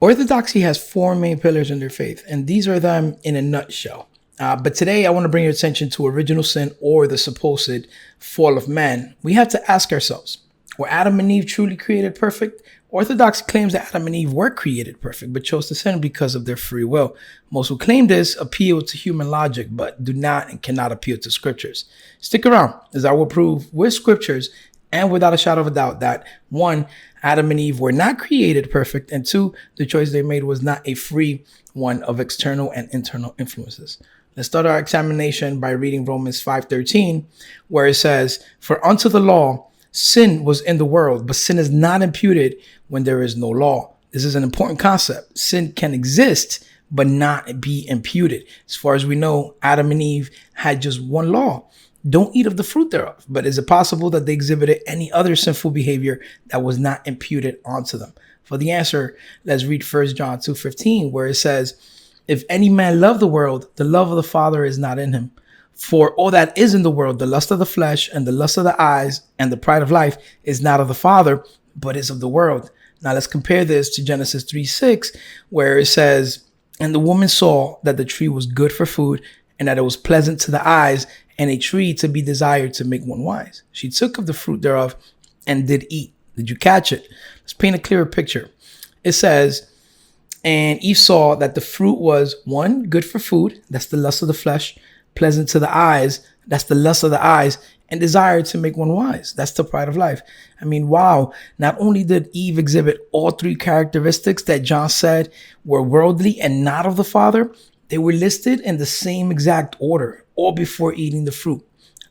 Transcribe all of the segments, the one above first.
Orthodoxy has four main pillars in their faith, and these are them in a nutshell. But today I want to bring your attention to original sin, or the supposed fall of man. We have to ask ourselves, were Adam and Eve truly created perfect? Orthodoxy claims that Adam and Eve were created perfect, but chose to sin because of their free will. Most who claim this appeal to human logic, but do not and cannot appeal to scriptures. Stick around, as I will prove with scriptures and without a shadow of a doubt that, one, Adam and Eve were not created perfect, and two, the choice they made was not a free one of external and internal influences. Let's start our examination by reading Romans 5:13, where it says, "For unto the law, sin was in the world, but sin is not imputed when there is no law." This is an important concept. Sin can exist, but not be imputed. As far as we know, Adam and Eve had just one law: don't eat of the fruit thereof. But is it possible that they exhibited any other sinful behavior that was not imputed onto them? For the answer, let's read 1 John 2:15, where it says, "If any man love the world, the love of the Father is not in him. For all that is in the world, the lust of the flesh and the lust of the eyes and the pride of life, is not of the Father, but is of the world." Now let's compare this to Genesis 3:6, where it says, "And the woman saw that the tree was good for food, and that it was pleasant to the eyes, and a tree to be desired to make one wise. She took of the fruit thereof and did eat." Did you catch it? Let's paint a clearer picture. It says, "And Eve saw that the fruit was, one, good for food," that's the lust of the flesh; "pleasant to the eyes," that's the lust of the eyes; and desired to make one wise, that's the pride of life. I mean, wow. Not only did Eve exhibit all three characteristics that John said were worldly and not of the Father, they were listed in the same exact order, all before eating the fruit.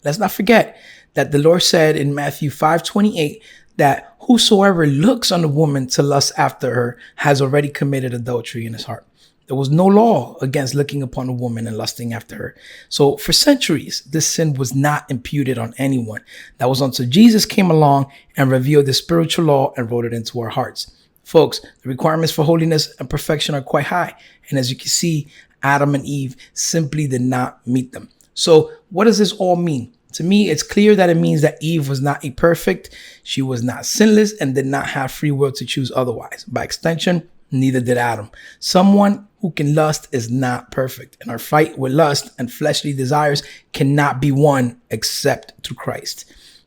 Let's not forget that the Lord said in Matthew 5:28 that whosoever looks on a woman to lust after her has already committed adultery in his heart. There was no law against looking upon a woman and lusting after her. So for centuries, this sin was not imputed on anyone. That was until Jesus came along and revealed the spiritual law and wrote it into our hearts. Folks, the requirements for holiness and perfection are quite high. And as you can see, Adam and Eve simply did not meet them. So what does this all mean? To me, it's clear that it means that Eve was not a perfect, she was not sinless, and did not have free will to choose otherwise. By extension, neither did Adam. Someone who can lust is not perfect, and our fight with lust and fleshly desires cannot be won except through Christ.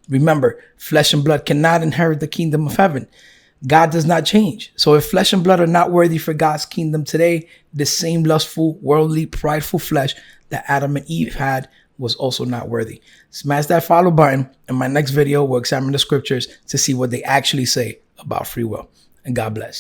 Remember, flesh and blood cannot inherit the kingdom of heaven. God does not change. So if flesh and blood are not worthy for God's kingdom today, the same lustful, worldly, prideful flesh that Adam and Eve had was also not worthy. Smash that follow button. In my next video, we'll examine the scriptures to see what they actually say about free will. And God bless.